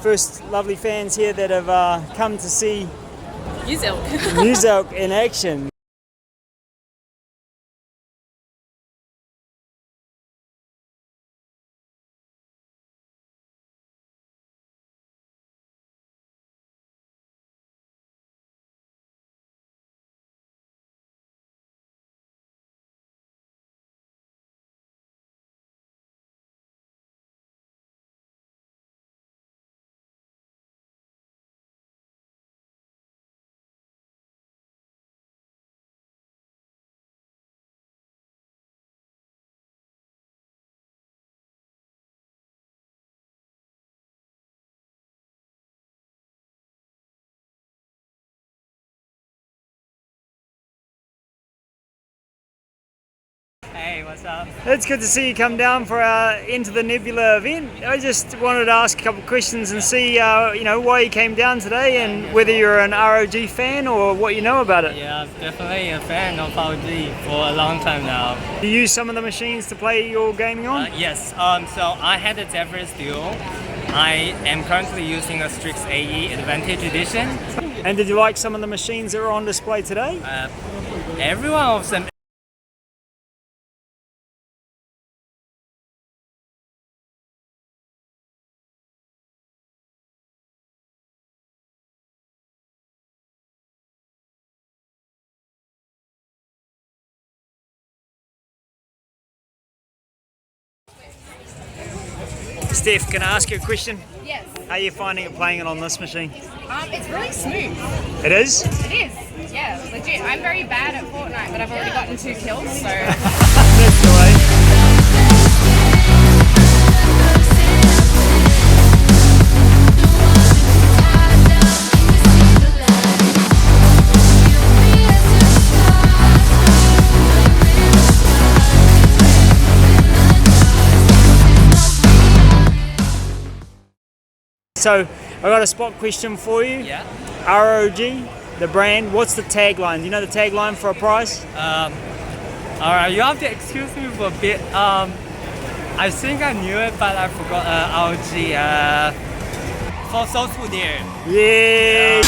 first lovely fans here that have come to see New Zelk in action. Hey, what's up? It's good to see you come down for our Into the Nebula event. I just wanted to ask a couple of questions and see, why you came down today and whether you're an ROG fan or what you know about it. Yeah, I'm definitely a fan of ROG for a long time now. Do you use some of the machines to play your gaming on? Yes, so I had a Zephyrus Duo. I am currently using a Strix AE Advantage Edition. And did you like some of the machines that were on display today? Every one of them. Steph, can I ask you a question? Yes. How are you finding it playing it on this machine? It's really smooth. It is? It is. Yeah, legit. I'm very bad at Fortnite, but I've already gotten 2 kills, so. That's the way. So I got a spot question for you. Yeah. ROG, the brand. What's the tagline? Do you know the tagline for a prize? Alright, you have to excuse me for a bit. I think I knew it, but I forgot ROG. For those who dare. Yeah.